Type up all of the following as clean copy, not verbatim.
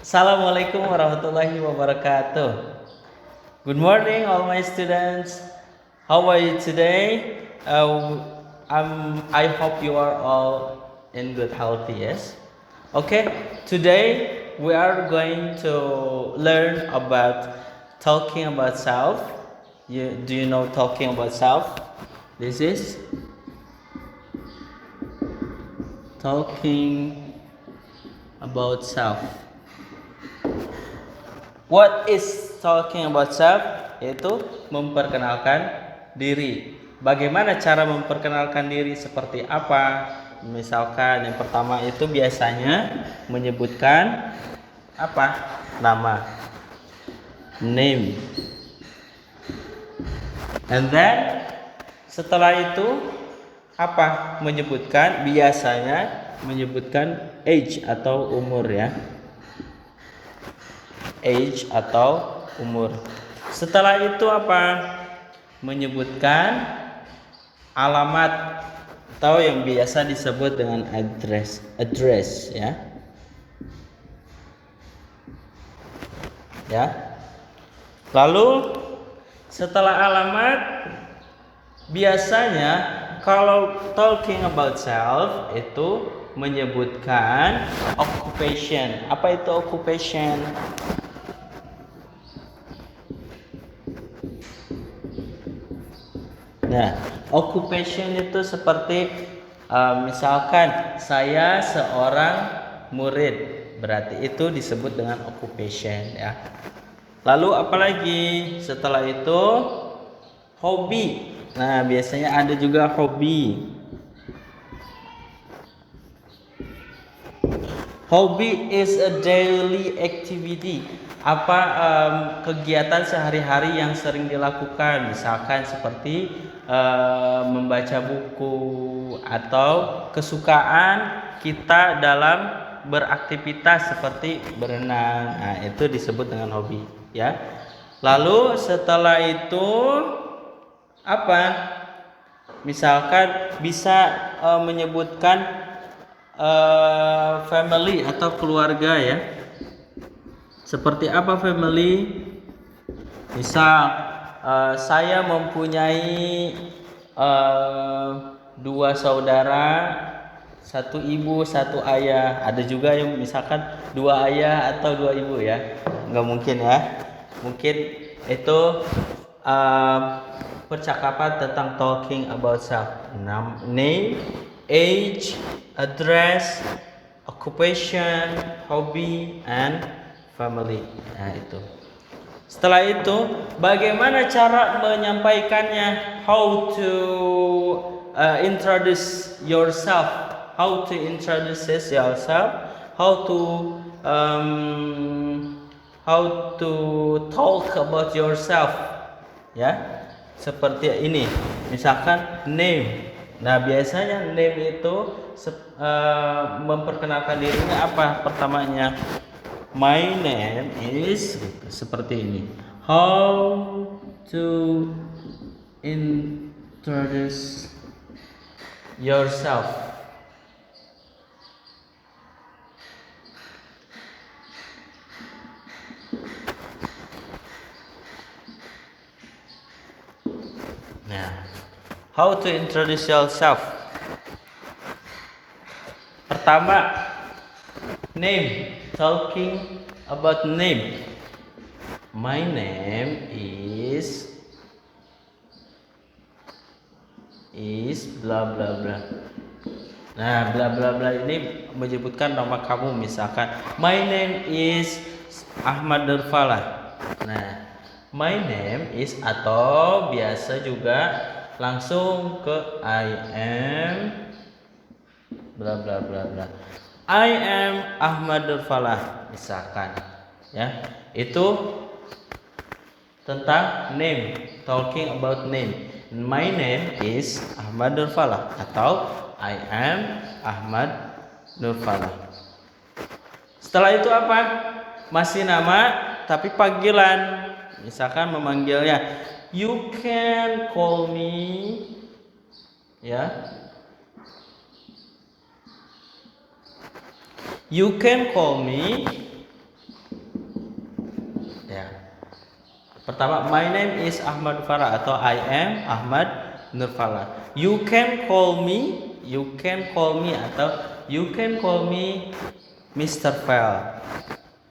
Assalamualaikum warahmatullahi wabarakatuh. Good morning, all my students. How are you today? I hope you are all in good health, yes? Okay, today we are going to learn about talking about self. Do you know talking about self? This is talking about self. What is talking about self? Yaitu memperkenalkan diri. Bagaimana cara memperkenalkan diri seperti apa? Misalkan yang pertama itu biasanya menyebutkan apa? Nama. Name. And then setelah itu apa? Biasanya menyebutkan age atau umur ya. Age atau umur. Setelah itu apa? Menyebutkan alamat atau yang biasa disebut dengan address ya. Ya. Lalu setelah alamat biasanya kalau talking about self itu menyebutkan occupation. Apa itu occupation? Nah, occupation itu seperti misalkan saya seorang murid, berarti itu disebut dengan occupation ya. Lalu apalagi setelah itu hobi. Nah, biasanya ada juga hobi. Hobby is a daily activity. Apa kegiatan sehari-hari yang sering dilakukan, misalkan seperti membaca buku atau kesukaan kita dalam beraktivitas seperti berenang. Nah, itu disebut dengan hobi ya. Lalu setelah itu apa? Misalkan bisa menyebutkan family atau keluarga ya. Seperti apa family? Misal saya mempunyai dua saudara, satu ibu, satu ayah. Ada juga yang misalkan dua ayah atau dua ibu ya. Nggak mungkin ya. Mungkin itu percakapan tentang talking about self. Name, age, address, occupation, hobby, and family. Nah, itu. Setelah itu, bagaimana cara menyampaikannya? How to introduce yourself? How to introduce yourself? How to talk about yourself? Ya, seperti ini. Misalkan name. Nah, biasanya name itu memperkenalkan dirinya apa pertamanya? My name is seperti ini. How to introduce yourself? Nah, how to introduce yourself? Pertama, name. Talking about name. My name is bla bla bla. Nah, bla bla bla ini menyebutkan nama kamu, misalkan my name is Ahmad Nurfalah. Nah, my name is, atau biasa juga langsung ke I am bla bla bla bla. I am Ahmad Nurfalah misalkan ya. Itu tentang name, talking about name. My name is Ahmad Nurfalah atau I am Ahmad Nurfalah. Setelah itu apa? Masih nama tapi panggilan. Misalkan memanggilnya, you can call me ya. You can call me pertama, my name is Ahmad Farah atau I am Ahmad Nurfala. You can call me atau you can call me Mr. Fel.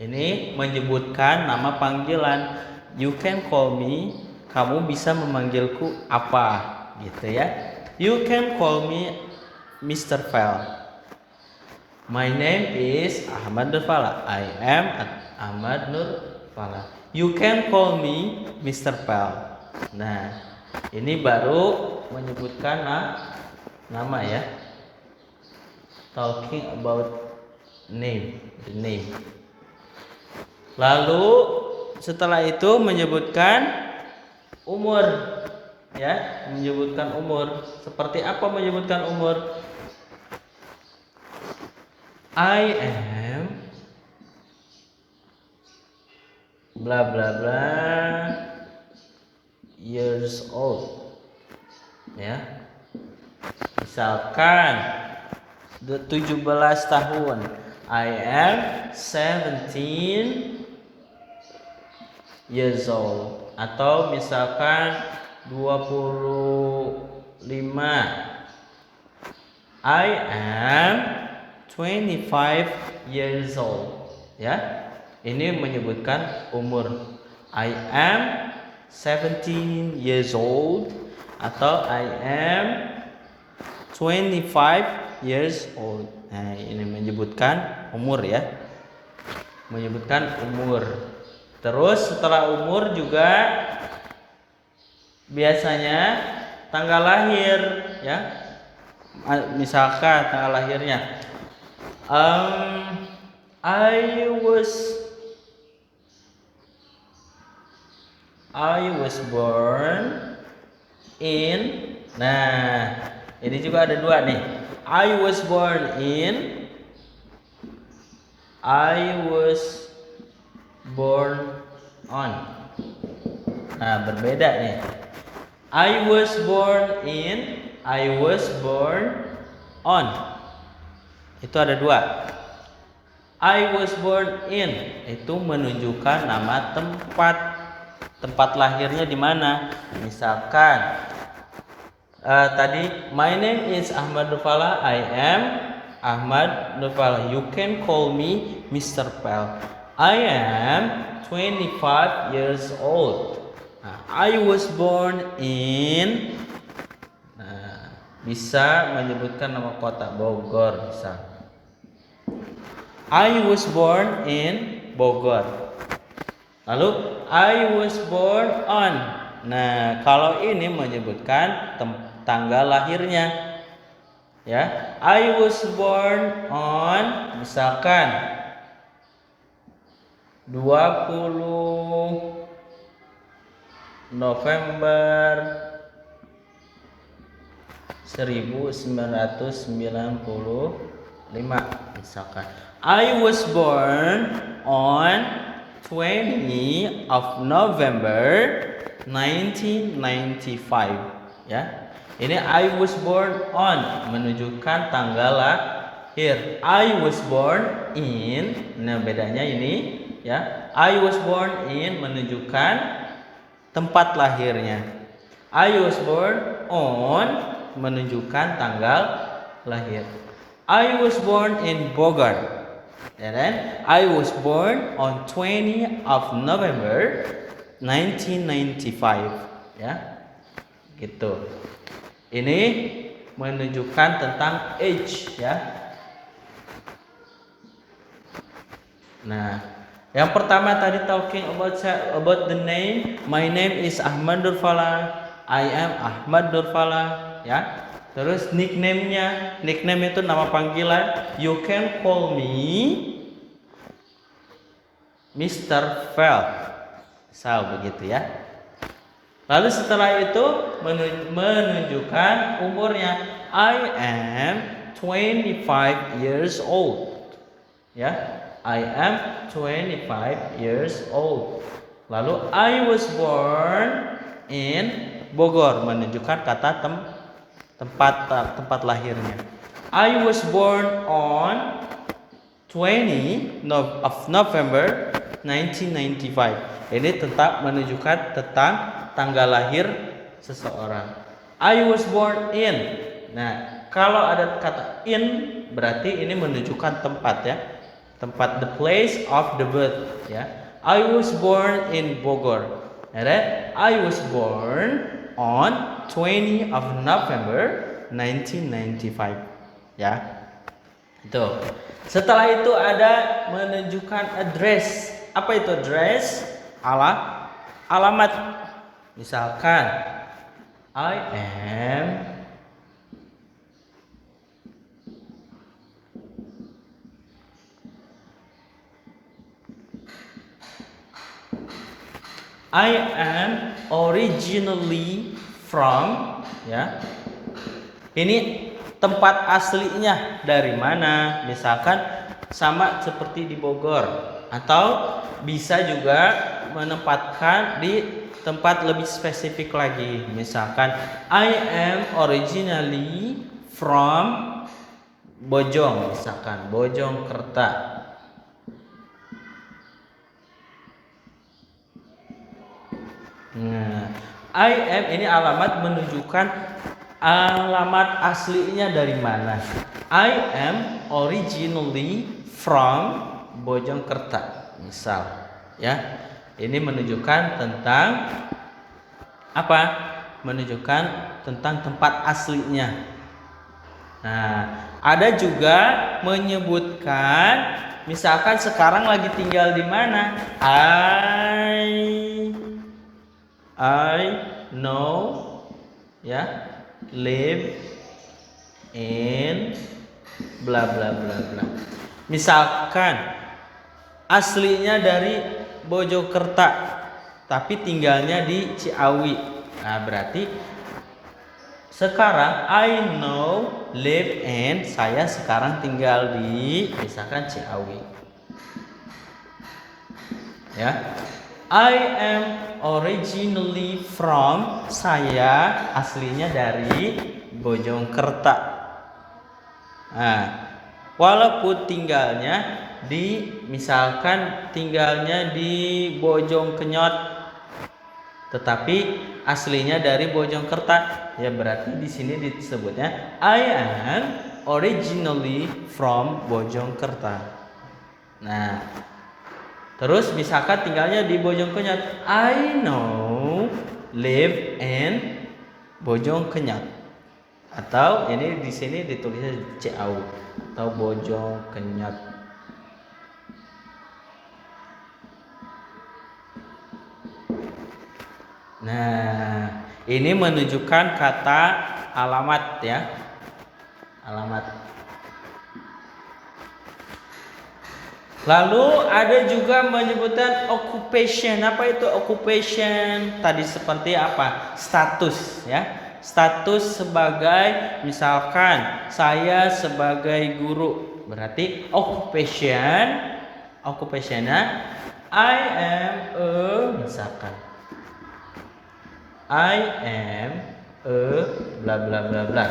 Ini menyebutkan nama panggilan. You can call me, kamu bisa memanggilku apa, gitu ya. You can call me Mr. Fel. My name is Ahmad Nurfala. I am Ahmad Nurfala. You can call me Mr. Fel. Nah, ini baru menyebutkan nama ya. Talking about name, the name. Lalu setelah itu menyebutkan umur, ya, menyebutkan umur. Seperti apa menyebutkan umur? I am bla bla bla years old, ya. Misalkan 17 tahun. I am 17 years old. Atau misalkan 25. I am 25 years old. Ya. Ini menyebutkan umur. I am 17 years old atau I am 25 years old. Nah, ini menyebutkan umur ya. Menyebutkan umur. Terus setelah umur juga biasanya tanggal lahir ya. Misalkan tanggal lahirnya I was born in. Nah, ini juga ada dua nih. I was born on. Nah, berbeda nih. I was born on. Itu ada dua. I was born in itu menunjukkan nama tempat lahirnya di mana. Misalkan tadi my name is Ahmad Nurfala. I am Ahmad Nurfala. You can call me Mr. Pel. I am 25 years old. Nah, I was born in. Nah, bisa menyebutkan nama kota Bogor bisa. I was born in Bogor. Lalu I was born on. Nah, kalau ini menyebutkan tanggal lahirnya. Ya, I was born on misalkan 20 November 1995 misalkan. I was born on 20 of November 1995 ya. Ini I was born on menunjukkan tanggal lahir. I was born in. Nah, bedanya ini ya. I was born in menunjukkan tempat lahirnya. I was born on menunjukkan tanggal lahir. I was born in Bogor. And then I was born on 20 of November 1995 ya. Gitu. Ini menunjukkan tentang age ya. Nah, yang pertama tadi talking about the name. My name is Ahmad Nurfala. I am Ahmad Nurfala ya. Terus nickname-nya, nickname itu nama panggilan. You can call me Mr. Fel. Misal begitu ya. Lalu setelah itu menunjukkan umurnya. I am 25 years old. Ya, I am 25 years old. Lalu I was born in Bogor menunjukkan kata tempat lahirnya. I was born on 20 of November 1995. Ini menunjukkan tentang tanggal lahir seseorang. I was born in. Nah, kalau ada kata in berarti ini menunjukkan tempat ya. Tempat, the place of the birth ya. I was born in Bogor. Alright? I was born on 20 of November 1995 ya. Itu. Setelah itu ada menunjukkan address. Apa itu address? Alamat. Misalkan I am originally from ya. Ini tempat aslinya dari mana? Misalkan sama seperti di Bogor, atau bisa juga menempatkan di tempat lebih spesifik lagi. Misalkan I am originally from Bojong, misalkan Bojongkerta. Nah, I am ini alamat menunjukkan alamat aslinya dari mana. I am originally from Bojongkerta, misal ya. Ini menunjukkan tentang apa? Menunjukkan tentang tempat aslinya. Nah, ada juga menyebutkan misalkan sekarang lagi tinggal di mana. I know ya, live in bla bla bla bla. Misalkan aslinya dari Bojokerta tapi tinggalnya di Ciawi. Nah, berarti sekarang I know live in, saya sekarang tinggal di misalkan Ciawi. Ya. I am originally from, saya aslinya dari Bojongkerta. Nah, walaupun tinggalnya misalkan tinggalnya di Bojongkenyot, tetapi aslinya dari Bojongkerta, ya berarti di sini disebutnya I am originally from Bojongkerta. Nah, terus misalkan tinggalnya di Bojongkenyot, I know live in Bojongkenyot. Atau ini di sini ditulisnya Ciawi atau Bojongkenyot. Nah, ini menunjukkan kata alamat ya. Alamat. Lalu ada juga menyebutkan occupation. Apa itu occupation? Tadi seperti apa? Status ya. Status sebagai misalkan saya sebagai guru. Berarti occupationnya I am a, misalkan I am a bla bla bla bla.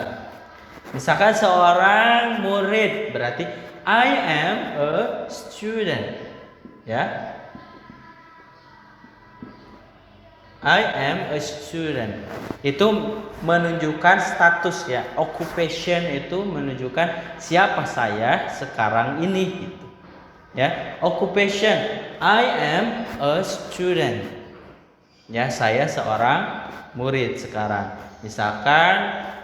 Misalkan seorang murid, berarti I am a student. Ya. I am a student. Itu menunjukkan status ya. Occupation itu menunjukkan siapa saya sekarang ini gitu. Ya, occupation I am a student. Ya, saya seorang murid sekarang. Misalkan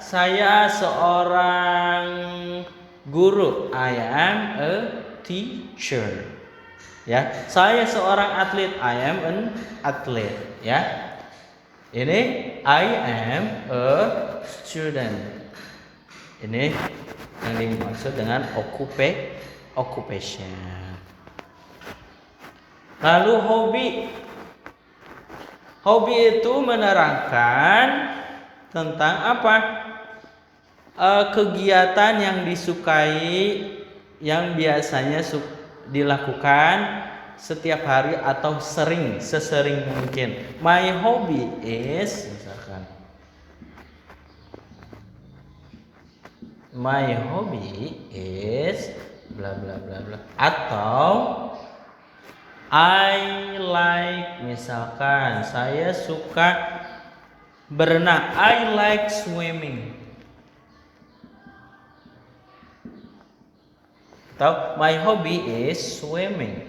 saya seorang guru, I am a teacher. Ya, saya seorang atlet, I am an athlete. Ya, ini I am a student. Ini yang dimaksud dengan occupation. Lalu hobi. Hobi itu menerangkan tentang apa? Kegiatan yang disukai, yang biasanya dilakukan setiap hari atau sesering mungkin. My hobby is, misalkan, my hobby is bla bla bla bla. Atau I like, misalkan saya suka berenang. I like swimming. Atau my hobby is swimming.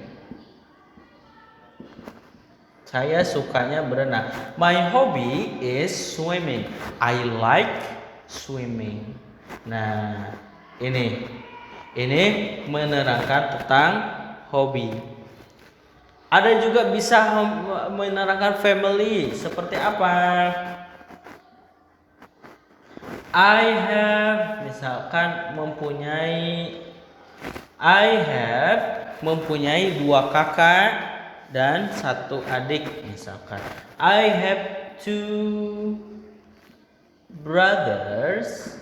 Saya sukanya berenang. My hobby is swimming. I like swimming. Nah, ini menerangkan tentang hobi. Ada juga bisa menerangkan family. Seperti apa? I have, misalkan I have mempunyai 2 kakak dan 1 adik, misalkan. I have 2 brothers.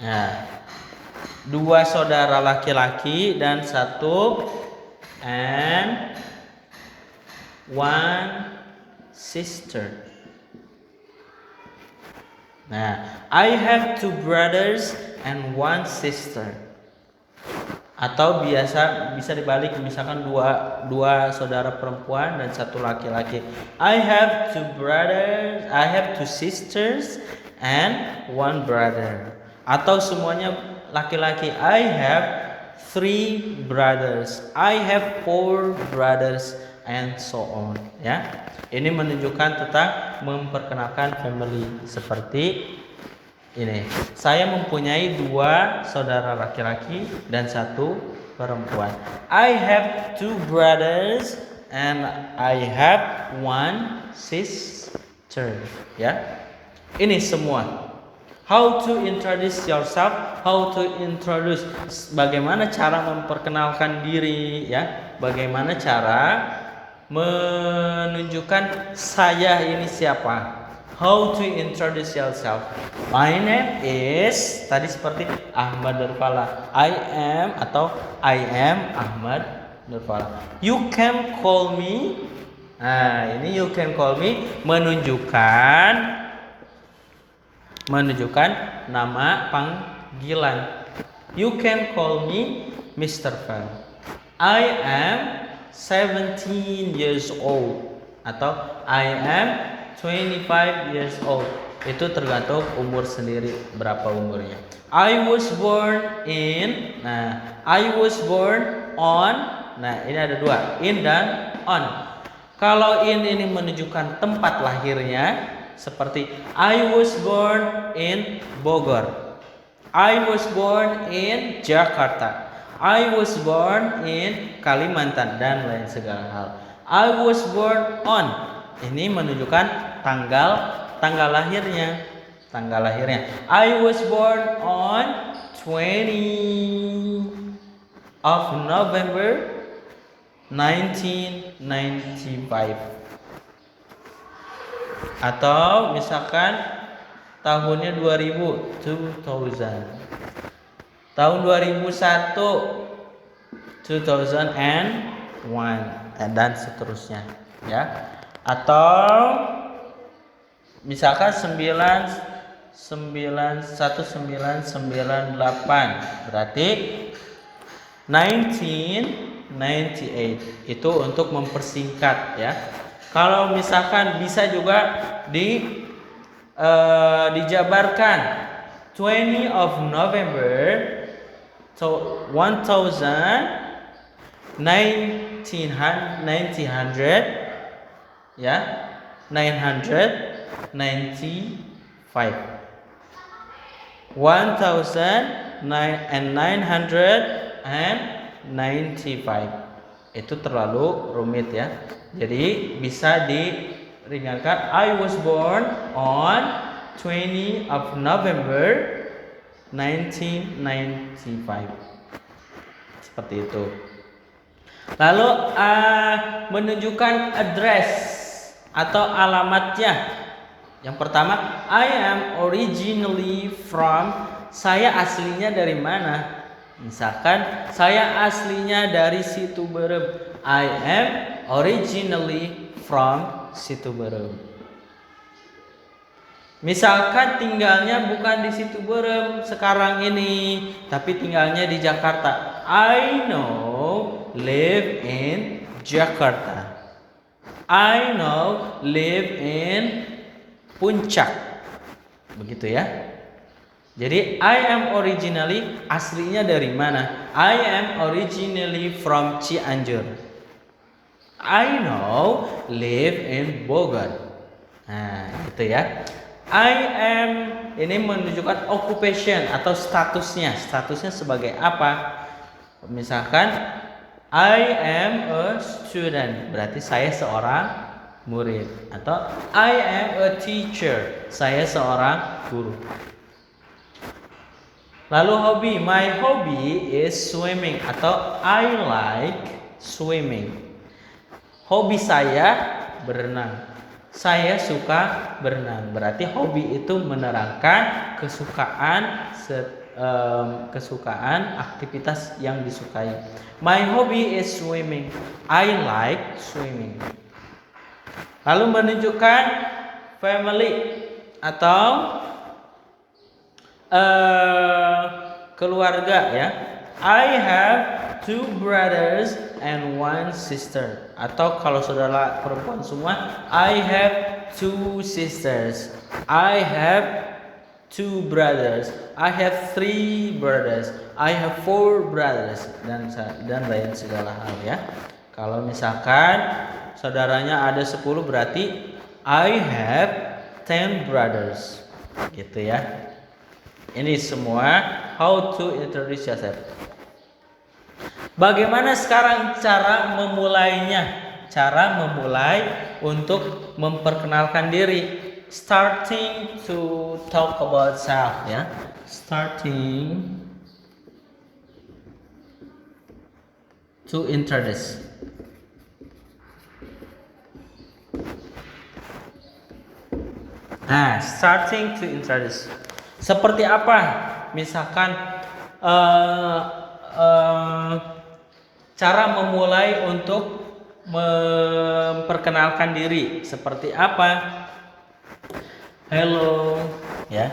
Nah, 2 saudara laki-laki dan 1 and 1 sister. Nah, I have 2 brothers and 1 sister. Atau bisa dibalik, misalkan dua saudara perempuan dan 1 laki-laki. I have 2 brothers, I have 2 sisters and 1 brother. Atau semuanya laki-laki. I have 3 brothers, I have 4 brothers and so on, ya. Ini menunjukkan tentang memperkenalkan family seperti ini. Saya mempunyai 2 saudara laki-laki dan 1 perempuan. I have 2 brothers and I have 1 sister, ya. Ini semua. How to introduce yourself, how to introduce, bagaimana cara memperkenalkan diri, ya. Bagaimana cara menunjukkan saya ini siapa. How to introduce yourself. My name is, tadi seperti Ahmad Nurfala. I am Ahmad Nurfala. You can call me. Nah, ini you can call me menunjukkan nama panggilan. You can call me Mr. Fell. I am 17 years old atau I am 25 years old. Itu tergantung umur sendiri, berapa umurnya. I was born in. Nah, I was born on. Nah, ini ada 2, in dan on. Kalau in ini menunjukkan tempat lahirnya, seperti I was born in Bogor, I was born in Jakarta, I was born in Kalimantan, dan lain segala hal. I was born on, ini menunjukkan tanggal lahirnya. I was born on 20 of November 1995. Atau misalkan tahunnya 2000. Tahun 2001, 2001 dan seterusnya, ya. Atau misalkan 1998 berarti 1998 itu untuk mempersingkat, ya. Kalau misalkan bisa juga dijabarkan 20 of November 1900, ya, 995. 1995 itu terlalu rumit, ya. Jadi bisa diringankan. I was born on 20 of November 1995. Seperti itu. Lalu menunjukkan address atau alamatnya. Yang pertama, I am originally from. Saya aslinya dari mana? Misalkan saya aslinya dari Situberem. I am originally from Situberem. Misalkan tinggalnya bukan di Situberem sekarang ini, tapi tinggalnya di Jakarta. I know live in Jakarta. I know live in Puncak. Begitu ya. Jadi I am originally aslinya dari mana? I am originally from Cianjur. I know live in Bogor. Nah, gitu ya. I am ini menunjukkan occupation atau statusnya. Statusnya sebagai apa? Misalkan I am a student, berarti saya seorang murid. Atau I am a teacher, saya seorang guru. Lalu hobi, my hobby is swimming atau I like swimming. Hobi saya berenang. Saya suka berenang. Berarti hobi itu menerangkan kesukaan aktivitas yang disukai. My hobby is swimming. I like swimming. Lalu menunjukkan family atau keluarga ya. I have 2 brothers and 1 sister. Atau kalau saudara perempuan semua, I have 2 sisters. I have 2 brothers. I have 3 brothers. I have 4 brothers dan lain segala hal ya. Kalau misalkan saudaranya ada 10 berarti I have 10 brothers. Gitu ya. Ini semua how to introduce yourself. Bagaimana sekarang cara memulainya? Cara memulai untuk memperkenalkan diri. Starting to talk about self ya. Starting to introduce. Nah, starting to introduce. Seperti apa? Misalkan cara memulai untuk memperkenalkan diri seperti apa? Hello, ya.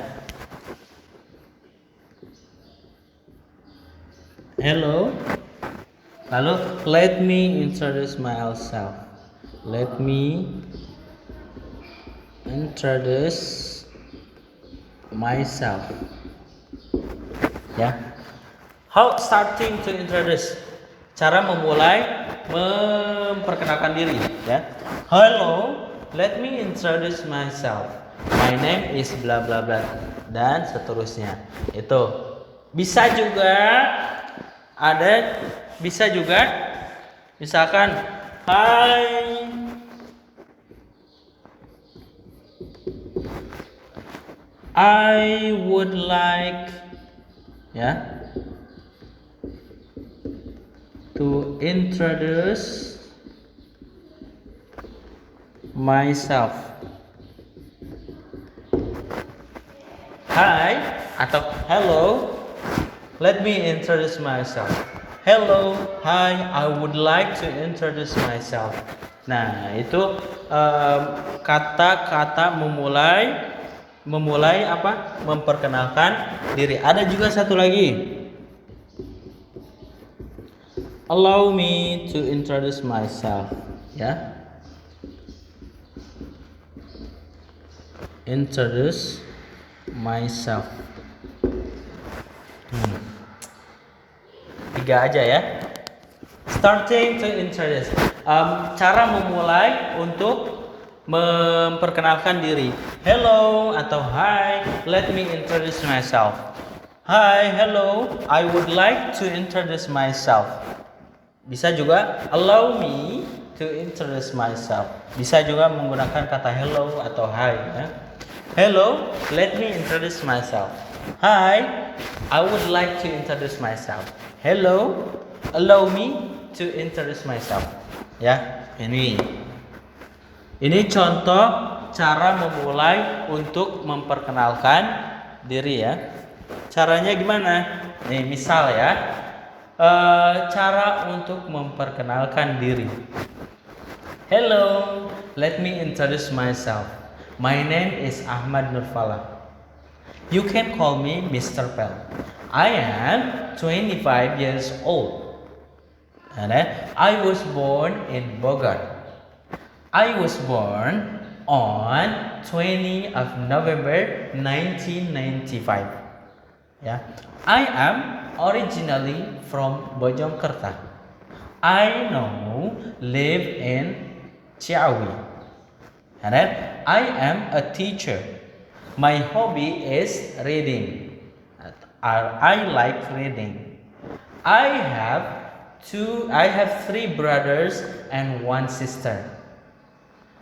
Hello. Lalu let me introduce myself. Let me introduce myself. Ya. How starting to introduce? Cara memulai memperkenalkan diri, ya. Hello, let me introduce myself. My name is bla bla bla dan seterusnya. Itu bisa juga misalkan hi, I would like ya to introduce myself. Hi atau hello, let me introduce myself. Hello, hi, I would like to introduce myself. Nah, itu kata-kata memulai apa? Memperkenalkan diri. Ada juga satu lagi. Allow me to introduce myself, ya. Introduce myself. 3 aja ya. Starting to introduce. Cara memulai untuk memperkenalkan diri. Hello atau hi, let me introduce myself. Hi, hello, I would like to introduce myself. Bisa juga allow me to introduce myself. Bisa juga menggunakan kata hello atau hi ya. Hello, let me introduce myself. Hi, I would like to introduce myself. Hello, allow me to introduce myself. Ya, ini contoh cara memulai untuk memperkenalkan diri ya. Caranya gimana? Nih misal ya, cara untuk memperkenalkan diri. Hello, let me introduce myself. My name is Ahmad Nurfala. You can call me Mr. Pel. I am 25 years old. And then I was born in Bogor. I was born on 20 of November 1995. Yeah. I am originally from Bojonkerta. I now live in Ciawi. And then I am a teacher. My hobby is reading. I like reading. I have 3 brothers and 1 sister.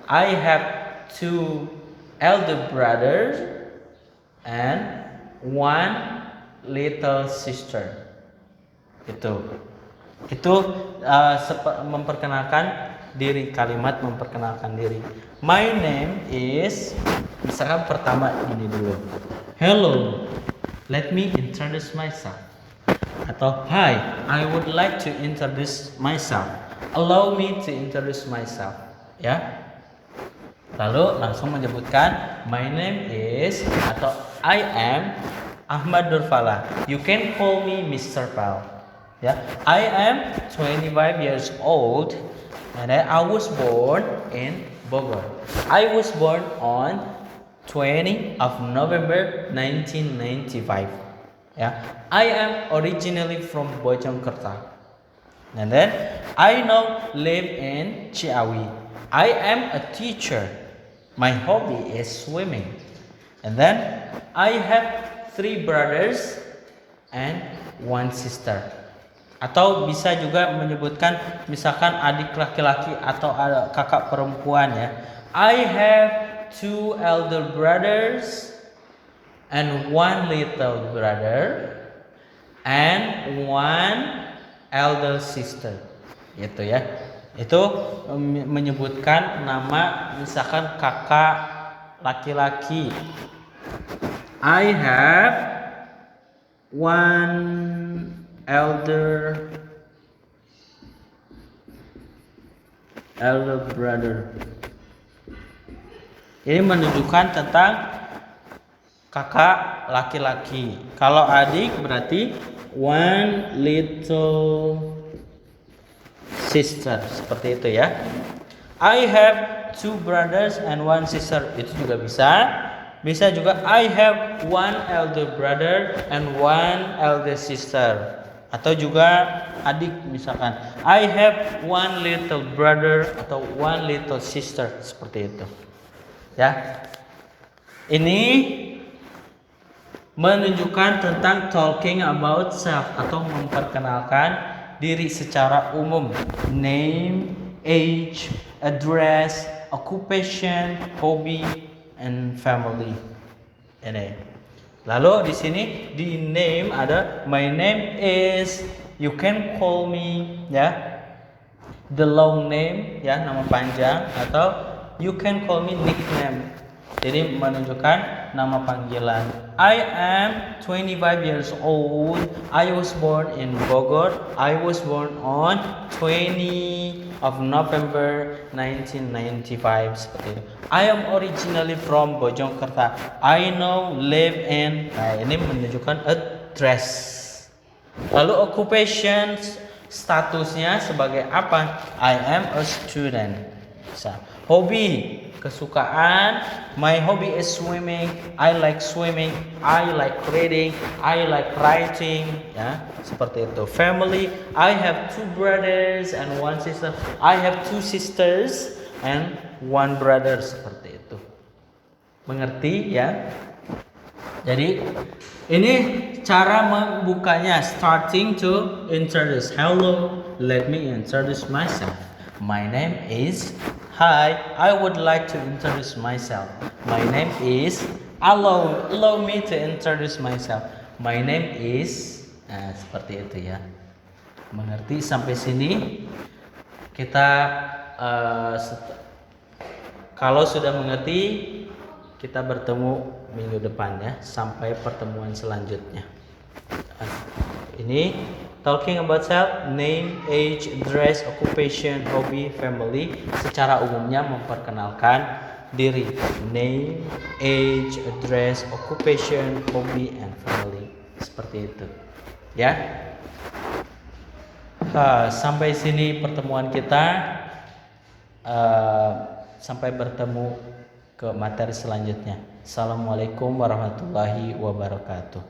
I have 2 elder brothers and 1 little sister. Itu memperkenalkan diri, kalimat memperkenalkan diri. My name is, misalkan pertama ini dulu. Hello, let me introduce myself. Atau hi, I would like to introduce myself. Allow me to introduce myself. Ya. Lalu langsung menyebutkan my name is atau I am Ahmad Nurfala. You can call me Mr. Pal. Ya, I am 25 years old and I was born in Bogor. I was born on 20 of November 1995. Yeah, I am originally from Bojonkerta. And then I now live in Ciawi. I am a teacher. My hobby is swimming. And then I have 3 brothers and 1 sister. Atau bisa juga menyebutkan misalkan adik laki-laki atau kakak perempuan ya. I have 2 elder brothers and 1 little brother and 1 elder sister. Gitu ya. Itu menyebutkan nama misalkan kakak laki-laki. I have 1 elder brother. Ini menunjukkan tentang kakak laki-laki. Kalau adik berarti 1 little sister, seperti itu ya. I have 2 brothers and 1 sister, itu juga bisa. Bisa juga I have 1 elder brother and 1 elder sister. Atau juga adik misalkan I have 1 little brother atau 1 little sister, seperti itu. Ya. Ini menunjukkan tentang talking about self atau memperkenalkan diri secara umum. Name, age, address, occupation, hobby, and family. Ini. Lalu di sini di name ada my name is, you can call me ya. The long name ya, nama panjang, atau you can call me nickname. Jadi menunjukkan nama panggilan. I am 25 years old. I was born in Bogor. I was born on 20 of November 1995, seperti itu. I am originally from Bojonkerta. I now live in. Nah, ini menunjukkan address. Lalu occupation, statusnya sebagai apa? I am a student. Hobi, kesukaan. My hobby is swimming. I like swimming. I like reading. I like writing. Ya, seperti itu. Family. I have 2 brothers and 1 sister. I have 2 sisters and 1 brother, seperti itu. Mengerti ya? Jadi ini cara membukanya. Starting to introduce. Hello, let me introduce myself. My name is. Hi, I would like to introduce myself. My name is. Allow me to introduce myself. My name is. Nah, seperti itu ya. Mengerti sampai sini? Kita kalau sudah mengerti, kita bertemu minggu depan ya. Sampai pertemuan selanjutnya. Ini talking about self, name, age, address, occupation, hobby, family. Secara umumnya memperkenalkan diri. Name, age, address, occupation, hobby, and family. Seperti itu. Ya. Sampai sini pertemuan kita. Sampai bertemu ke materi selanjutnya. Assalamualaikum warahmatullahi wabarakatuh.